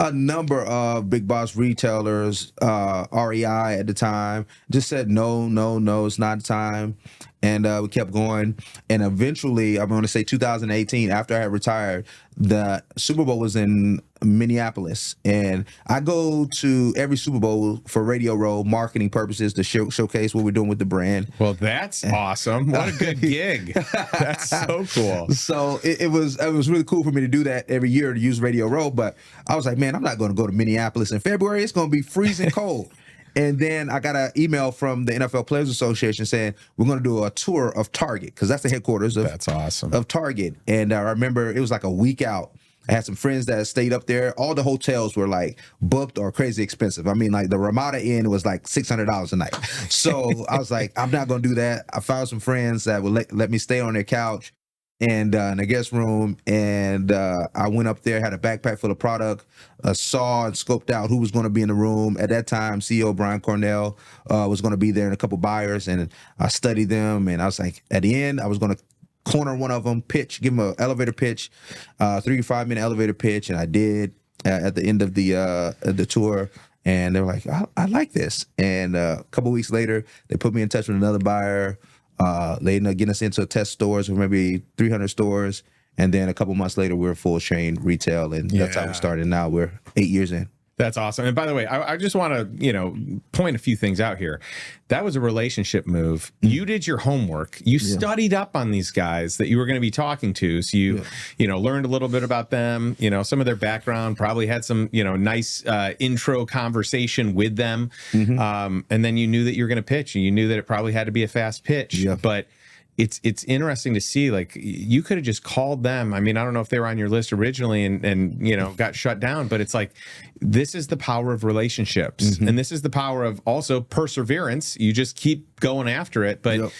[SPEAKER 2] a number of big box retailers, REI at the time, just said, no, it's not the time. And we kept going. And eventually, I'm going to say 2018, after I had retired, the Super Bowl was in Minneapolis. And I go to every Super Bowl for Radio Row marketing purposes to showcase what we're doing with the brand.
[SPEAKER 1] Well, that's awesome. What a good gig. That's so cool.
[SPEAKER 2] So it was really cool for me to do that every year, to use Radio Row. But I was like, man, I'm not going to go to Minneapolis in February. It's going to be freezing cold. And then I got an email from the NFL Players Association saying, we're going to do a tour of Target, because that's the headquarters
[SPEAKER 1] that's awesome.
[SPEAKER 2] of Target. And I remember it was like a week out. I had some friends that stayed up there. All the hotels were like booked or crazy expensive. I mean, like the Ramada Inn was like $600 a night. So I was like, I'm not going to do that. I found some friends that would let me stay on their couch and in the guest room, and I went up there, had a backpack full of product, saw and scoped out who was going to be in the room. At that time, CEO Brian Cornell was going to be there, and a couple buyers, and I studied them, and I was like, at the end, I was going to corner one of them, give them an elevator pitch, 3 to 5 minute elevator pitch, and I did at the end of the tour. And they were like, I like this. And a couple weeks later, they put me in touch with another buyer. They ended up getting us into test stores, or maybe 300 stores. And then a couple months later, we were full chain retail. And that's how we started. Now we're 8 years in.
[SPEAKER 1] That's awesome. And by the way, I just want to, point a few things out here. That was a relationship move. You did your homework. You studied up on these guys that you were going to be talking to. So you learned a little bit about them, some of their background, probably had some, nice intro conversation with them. And then you knew that you were going to pitch, and you knew that it probably had to be a fast pitch. But it's interesting to see, like, you could have just called them. I mean, I don't know if they were on your list originally and got shut down, but it's like, this is the power of relationships. And this is the power of also perseverance. You just keep going after it. But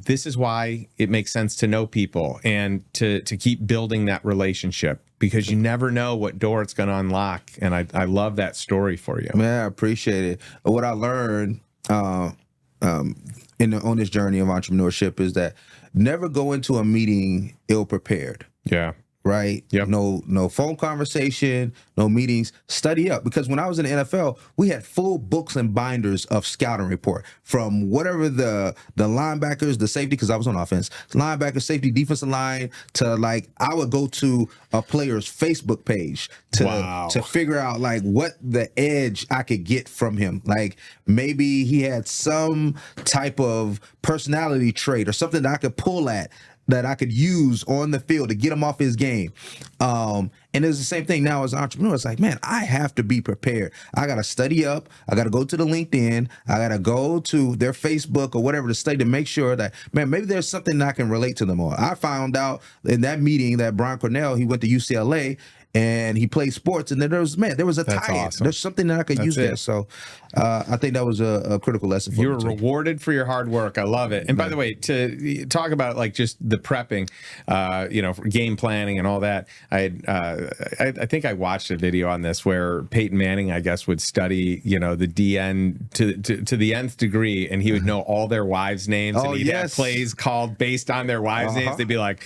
[SPEAKER 1] this is why it makes sense to know people and to keep building that relationship, because you never know what door it's going to unlock. And I love that story for you.
[SPEAKER 2] Man, I appreciate it. What I learned on this journey of entrepreneurship is that never go into a meeting ill prepared.
[SPEAKER 1] Yeah.
[SPEAKER 2] Right?
[SPEAKER 1] Yep.
[SPEAKER 2] No phone conversation, no meetings. Study up. Because when I was in the NFL, we had full books and binders of scouting report from whatever the linebackers, the safety, because I was on offense, linebacker, safety, defensive line, to like, I would go to a player's Facebook page to figure out like what the edge I could get from him. Like maybe he had some type of personality trait or something that I could pull at, that I could use on the field to get him off his game. And it's the same thing now as an entrepreneur. It's like, man, I have to be prepared. I got to study up. I got to go to the LinkedIn. I got to go to their Facebook or whatever to study to make sure that, man, maybe there's something that I can relate to them on. I found out in that meeting that Brian Cornell, he went to UCLA and he played sports, and then there was a tie-in.
[SPEAKER 1] Awesome.
[SPEAKER 2] There's something that I could use there. So I think that was a critical lesson for me.
[SPEAKER 1] You were rewarded for your hard work. I love it. And by the way, to talk about like just the prepping, for game planning and all that, I think I watched a video on this where Peyton Manning, I guess, would study, the DN to the nth degree, and he would know all their wives' names, and he'd have plays called based on their wives' names. He'd be like,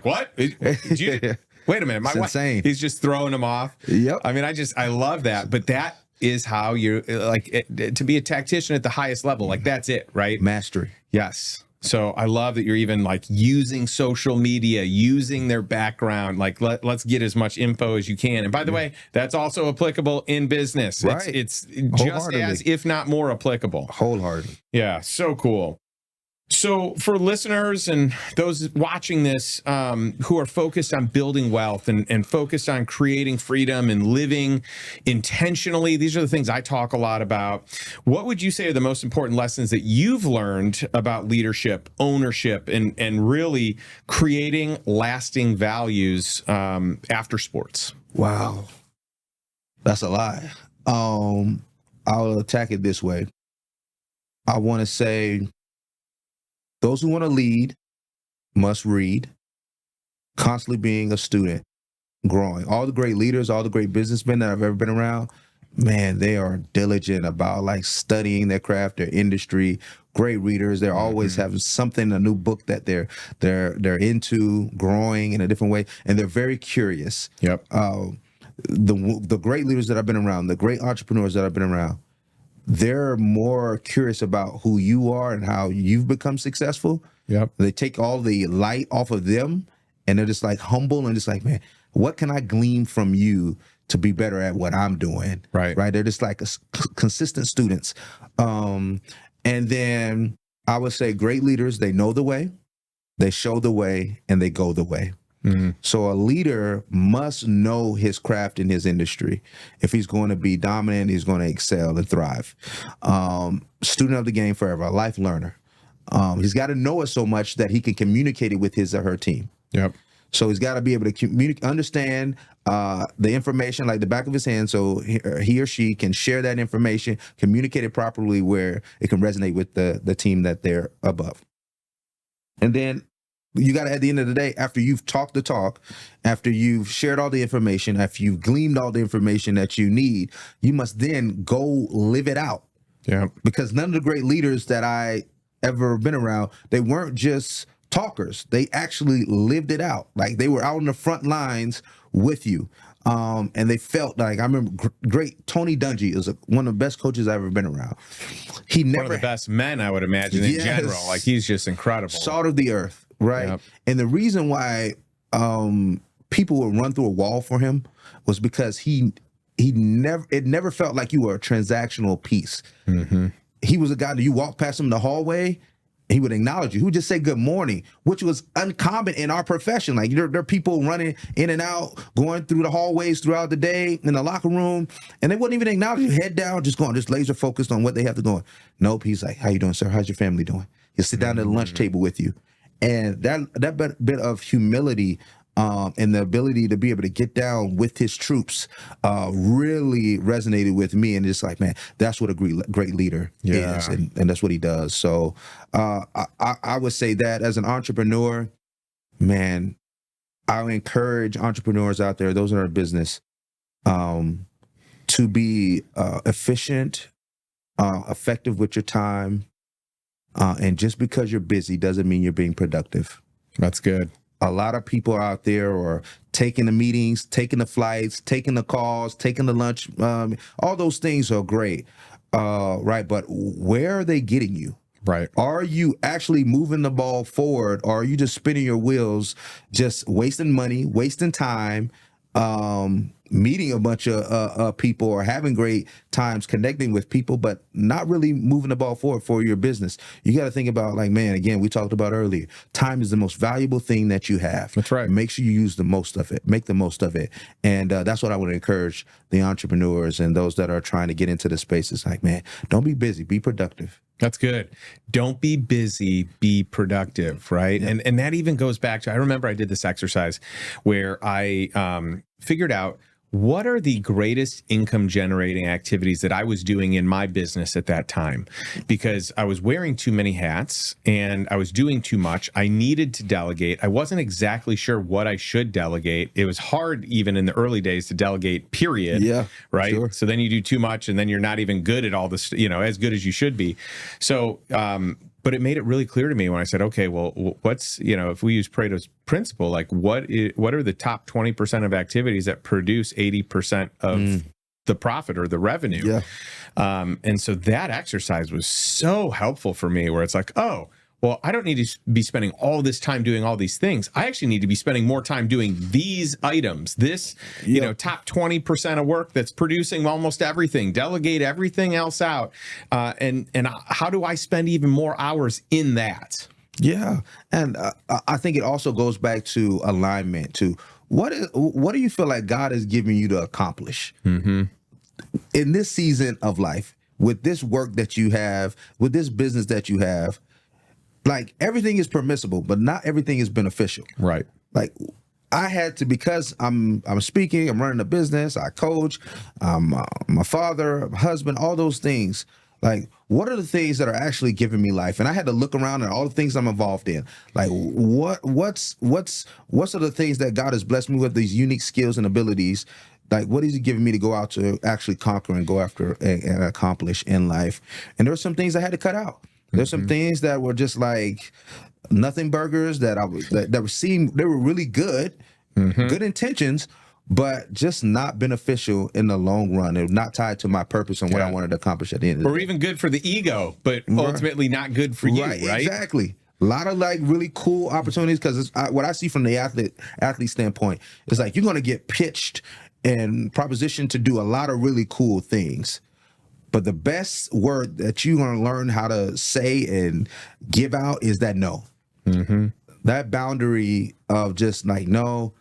[SPEAKER 1] what? Did you? Wait a minute, my wife, insane. He's just throwing them off.
[SPEAKER 2] Yep.
[SPEAKER 1] I mean, I love that. But that is how you're like to be a tactician at the highest level. Like that's it, right?
[SPEAKER 2] Mastery.
[SPEAKER 1] Yes. So I love that you're even like using social media, using their background. Like let's get as much info as you can. And by the way, that's also applicable in business.
[SPEAKER 2] Right.
[SPEAKER 1] It's just as, if not more, applicable.
[SPEAKER 2] Wholeheartedly.
[SPEAKER 1] Yeah. So cool. So for listeners and those watching this who are focused on building wealth and focused on creating freedom and living intentionally, these are the things I talk a lot about. What would you say are the most important lessons that you've learned about leadership, ownership, and really creating lasting values after sports?
[SPEAKER 2] Wow. That's a lot. I'll attack it this way. I want to say those who want to lead must read, constantly being a student, growing. All the great leaders, all the great businessmen that I've ever been around, man, they are diligent about like studying their craft, their industry. Great readers. They're always having something, a new book that they're into, growing in a different way, and they're very curious.
[SPEAKER 1] Yep.
[SPEAKER 2] The great leaders that I've been around, the great entrepreneurs that I've been around, they're more curious about who you are and how you've become successful.
[SPEAKER 1] Yep.
[SPEAKER 2] They take all the light off of them, and they're just like humble and just like, man, what can I glean from you to be better at what I'm doing?
[SPEAKER 1] Right.
[SPEAKER 2] They're just like consistent students. And then I would say great leaders, they know the way, they show the way, and they go the way. Mm-hmm. So a leader must know his craft in his industry. If he's going to be dominant, he's going to excel and thrive. Student of the game forever, a life learner. He's got to know it so much that he can communicate it with his or her team.
[SPEAKER 1] Yep.
[SPEAKER 2] So he's got to be able to understand the information like the back of his hand, so he or she can share that information, communicate it properly where it can resonate with the team that they're above. And then you got to, at the end of the day, after you've talked the talk, after you've shared all the information, after you've gleaned all the information that you need, you must then go live it out.
[SPEAKER 1] Yeah.
[SPEAKER 2] Because none of the great leaders that I ever been around, they weren't just talkers. They actually lived it out. Like they were out on the front lines with you. And they felt like, I remember great Tony Dungy is one of the best coaches I've ever been around. He never,
[SPEAKER 1] one of the best men, I would imagine, in general. Like he's just incredible.
[SPEAKER 2] Salt of the earth, right? Yep. And the reason why people would run through a wall for him was because it never felt like you were a transactional piece. Mm-hmm. He was a guy that you walk past him in the hallway, he would acknowledge you. He would just say good morning, which was uncommon in our profession. Like there are people running in and out, going through the hallways throughout the day in the locker room, and they wouldn't even acknowledge you. Head down, just laser focused on what they have to go. Nope. He's like, how you doing, sir? How's your family doing? He'll sit down at the lunch table with you. And that bit of humility and the ability to be able to get down with his troops really resonated with me. And it's like, man, that's what a great leader is. And that's what he does. So I would say that as an entrepreneur, man, I would encourage entrepreneurs out there, those in our business, to be efficient, effective with your time. And just because you're busy doesn't mean you're being productive.
[SPEAKER 1] That's good.
[SPEAKER 2] A lot of people out there are taking the meetings, taking the flights, taking the calls, taking the lunch. All those things are great, right? But where are they getting you?
[SPEAKER 1] Right.
[SPEAKER 2] Are you actually moving the ball forward, or are you just spinning your wheels, just wasting money, wasting time, meeting a bunch of people or having great times connecting with people, but not really moving the ball forward for your business? You got to think about, like, man, again, we talked about earlier, time is the most valuable thing that you have.
[SPEAKER 1] That's right.
[SPEAKER 2] Make sure you use the most of it, make the most of it. And that's what I want to encourage the entrepreneurs and those that are trying to get into the space. It's like, man, don't be busy, be productive.
[SPEAKER 1] That's good. Don't be busy, be productive, right? Yeah. And that even goes back to, I remember I did this exercise where I figured out what are the greatest income generating activities that I was doing in my business at that time, because I was wearing too many hats and I was doing too much. I needed to delegate. I wasn't exactly sure what I should delegate. It was hard even in the early days to delegate, period.
[SPEAKER 2] Yeah.
[SPEAKER 1] Right.
[SPEAKER 2] Sure.
[SPEAKER 1] So then you do too much and then you're not even good at all this, as good as you should be. So, but it made it really clear to me when I said, okay, well, what's, if we use Pareto's principle, like what are the top 20% of activities that produce 80% of the profit or the revenue?
[SPEAKER 2] Yeah.
[SPEAKER 1] And so that exercise was so helpful for me, where it's like, oh, well, I don't need to be spending all this time doing all these things. I actually need to be spending more time doing these items, this, top 20% of work that's producing almost everything. Delegate everything else out. And how do I spend even more hours in that?
[SPEAKER 2] Yeah. And I think it also goes back to alignment, to what do you feel like God is giving you to accomplish in this season of life, with this work that you have, with this business that you have? Like, everything is permissible, but not everything is beneficial.
[SPEAKER 1] Right.
[SPEAKER 2] Like, I had to, because I'm speaking, I'm running a business, I coach, I'm a father, a husband, all those things. Like, what are the things that are actually giving me life? And I had to look around at all the things I'm involved in. Like, what's are the things that God has blessed me with, these unique skills and abilities? Like, what is he giving me to go out to actually conquer and go after and accomplish in life? And there were some things I had to cut out. There's some things that were just like nothing burgers that they were really good, good intentions, but just not beneficial in the long run. It was not tied to my purpose and what I wanted to accomplish at the end of the day.
[SPEAKER 1] Or even good for the ego, but ultimately not good for you, right?
[SPEAKER 2] Exactly. A lot of like really cool opportunities, because what I see from the athlete standpoint is like you're going to get pitched and propositioned to do a lot of really cool things. But the best word that you're going to learn how to say and give out is that no. That boundary of just like, no,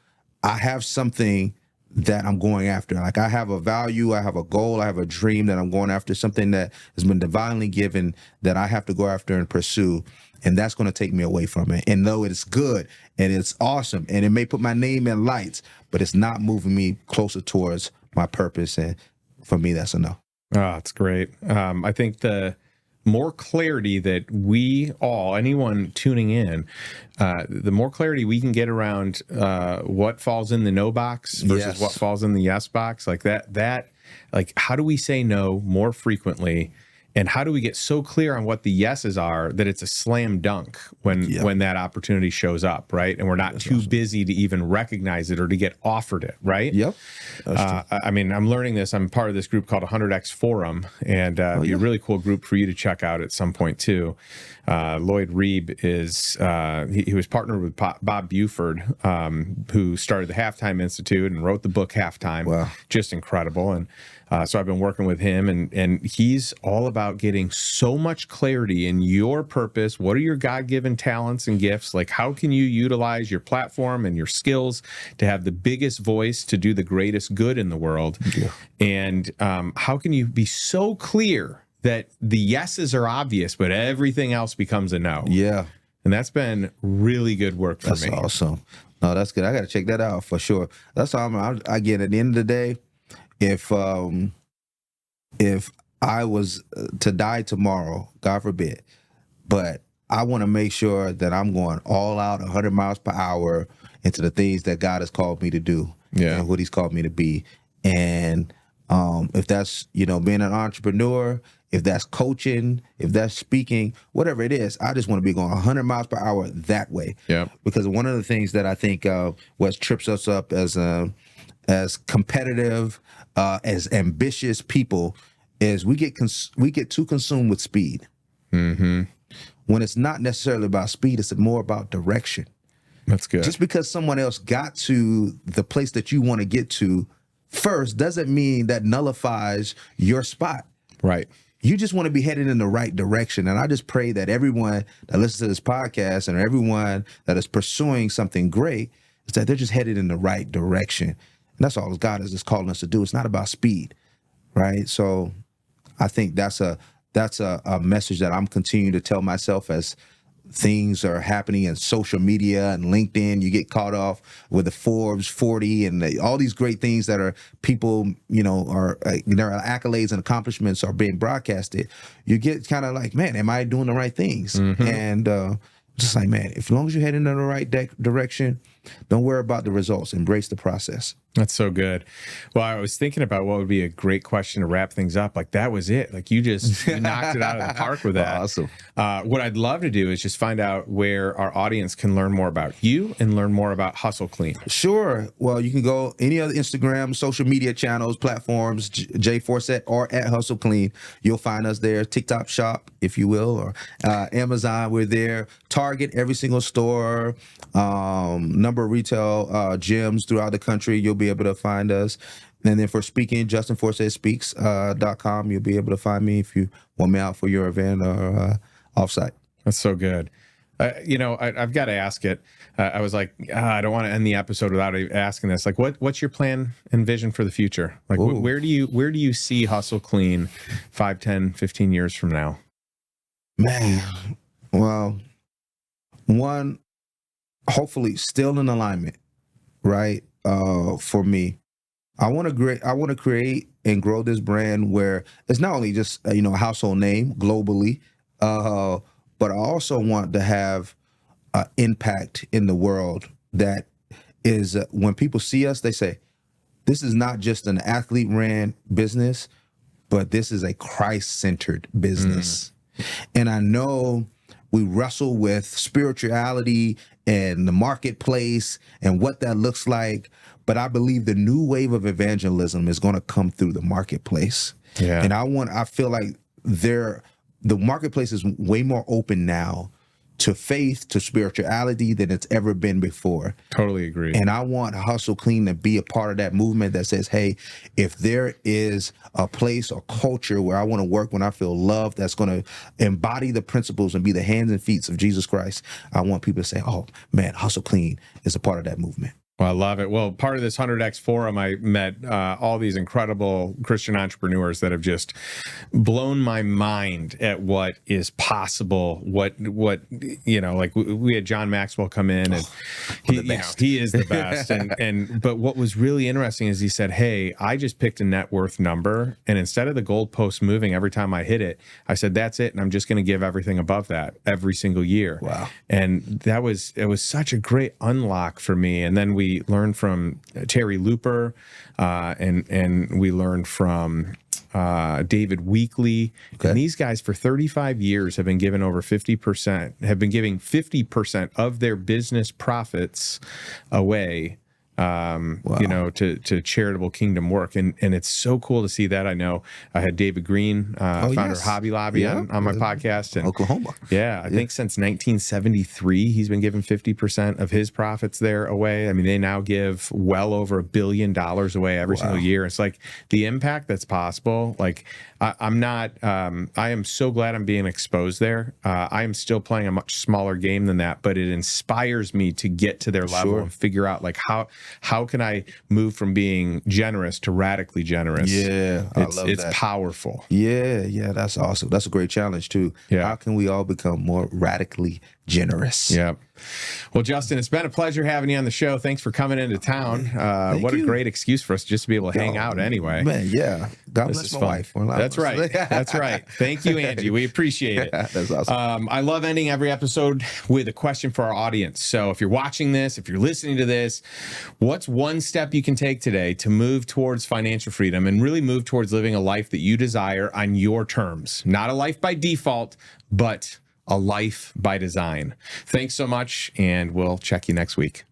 [SPEAKER 2] I have something that I'm going after. Like, I have a value, I have a goal, I have a dream that I'm going after, something that has been divinely given that I have to go after and pursue. And that's going to take me away from it. And though it's good and it's awesome and it may put my name in lights, but it's not moving me closer towards my purpose. And for me, that's a no.
[SPEAKER 1] Oh, it's great. I think the more clarity that we all, anyone tuning in, the more clarity we can get around what falls in the no box versus what falls in the yes box, like that, like, how do we say no more frequently? And how do we get so clear on what the yeses are that it's a slam dunk when that opportunity shows up, right? And we're not too busy to even recognize it or to get offered it, right?
[SPEAKER 2] Yep.
[SPEAKER 1] I mean, I'm learning this. I'm part of this group called 100X Forum, and be a really cool group for you to check out at some point too. Lloyd Reeb is he was partnered with Bob Buford, who started the Halftime Institute and wrote the book Halftime.
[SPEAKER 2] Wow.
[SPEAKER 1] Just incredible. And so I've been working with him, and he's all about getting so much clarity in your purpose. What are your God-given talents and gifts? Like, how can you utilize your platform and your skills to have the biggest voice to do the greatest good in the world? Yeah. And how can you be so clear that the yeses are obvious, but everything else becomes a no?
[SPEAKER 2] Yeah.
[SPEAKER 1] And that's been really good work for me.
[SPEAKER 2] That's awesome. No, that's good. I got to check that out for sure. That's all I get at the end of the day. If I was to die tomorrow, God forbid, but I want to make sure that I'm going all out 100 miles per hour into the things that God has called me to do and what he's called me to be. And if that's, being an entrepreneur, if that's coaching, if that's speaking, whatever it is, I just want to be going 100 miles per hour that way. Yeah. Because one of the things that I think what trips us up as competitive, as ambitious people is we get too consumed with speed. When it's not necessarily about speed, it's more about direction.
[SPEAKER 1] That's good.
[SPEAKER 2] Just because someone else got to the place that you want to get to first doesn't mean that nullifies your spot.
[SPEAKER 1] Right.
[SPEAKER 2] You just want to be headed in the right direction. And I just pray that everyone that listens to this podcast and everyone that is pursuing something great is that they're just headed in the right direction. And that's all God is just calling us to do. It's not about speed, right? So I think that's a message that I'm continuing to tell myself as things are happening in social media and LinkedIn. You get caught off with the Forbes 40 and all these great things that are people, are their accolades and accomplishments are being broadcasted. You get kind of like, man, am I doing the right things? And just like, man, as long as you're heading in the right direction, don't worry about the results. Embrace the process.
[SPEAKER 1] That's so good. Well, I was thinking about what would be a great question to wrap things up. Like, that was it. Like, you knocked it out of the park with that.
[SPEAKER 2] Awesome.
[SPEAKER 1] What I'd love to do is just find out where our audience can learn more about you and learn more about Hustle Clean.
[SPEAKER 2] Sure. Well, you can go any other Instagram, social media channels, platforms, J Forsett or at Hustle Clean. You'll find us there. TikTok shop, if you will, or Amazon. We're there. Target, every single store, number of retail gyms throughout the country. You'll be able to find us. And then for speaking, justinforssettspeaks.com, you'll be able to find me if you want me out for your event or offsite.
[SPEAKER 1] That's so good. I've got to ask it. I was like, I don't want to end the episode without asking this. Like, what's your plan and vision for the future? Like, where do you see Hustle Clean 5, 10, 15 years from now?
[SPEAKER 2] Man, well, one, hopefully still in alignment right? For me, I want to create and grow this brand where it's not only just a household name globally, but I also want to have an impact in the world that is when people see us, they say, this is not just an athlete ran business, but this is a Christ-centered business. And I know we wrestle with spirituality and the marketplace and what that looks like, but I believe the new wave of evangelism is going to come through the marketplace.
[SPEAKER 1] Yeah.
[SPEAKER 2] And I feel like the marketplace is way more open now to faith, to spirituality than it's ever been before.
[SPEAKER 1] Totally agree.
[SPEAKER 2] And I want Hustle Clean to be a part of that movement that says, hey, if there is a place or culture where I want to work when I feel loved, that's going to embody the principles and be the hands and feet of Jesus Christ, I want people to say, oh, man, Hustle Clean is a part of that movement.
[SPEAKER 1] Well, I love it. Well, part of this 100X forum, I met all these incredible Christian entrepreneurs that have just blown my mind at what is possible. What like we had John Maxwell come in, and he is the best. But what was really interesting is he said, "Hey, I just picked a net worth number, and instead of the goalpost moving every time I hit it, I said that's it, and I'm just going to give everything above that every single year."
[SPEAKER 2] Wow!
[SPEAKER 1] And it was such a great unlock for me. And then we learned from Terry Looper, and we learned from David Weekley. Okay. And these guys for 35 years have been giving over 50%, have been giving 50% of their business profits away, to charitable kingdom work. And it's so cool to see that. I know I had David Green, founder of Hobby Lobby on my podcast. And
[SPEAKER 2] Oklahoma.
[SPEAKER 1] Yeah. I think since 1973, he's been giving 50% of his profits there away. I mean, they now give well over $1 billion away every single year. It's like the impact that's possible. Like I am so glad I'm being exposed there. I am still playing a much smaller game than that, but it inspires me to get to their level and figure out like how can I move from being generous to radically generous?
[SPEAKER 2] Yeah, I love that.
[SPEAKER 1] It's powerful.
[SPEAKER 2] Yeah, that's awesome. That's a great challenge too. Yeah. How can we all become more radically generous?
[SPEAKER 1] Yeah. Well, Justin, it's been a pleasure having you on the show. Thanks for coming into town. What a great excuse for us just to be able to hang out anyway.
[SPEAKER 2] Man, yeah. God bless my wife.
[SPEAKER 1] That's right. That's right. Thank you, Angie. We appreciate it.
[SPEAKER 2] That's awesome.
[SPEAKER 1] I love ending every episode with a question for our audience. So if you're watching this, if you're listening to this, what's one step you can take today to move towards financial freedom and really move towards living a life that you desire on your terms? Not a life by default, but a life by design. Thanks so much, and we'll check you next week.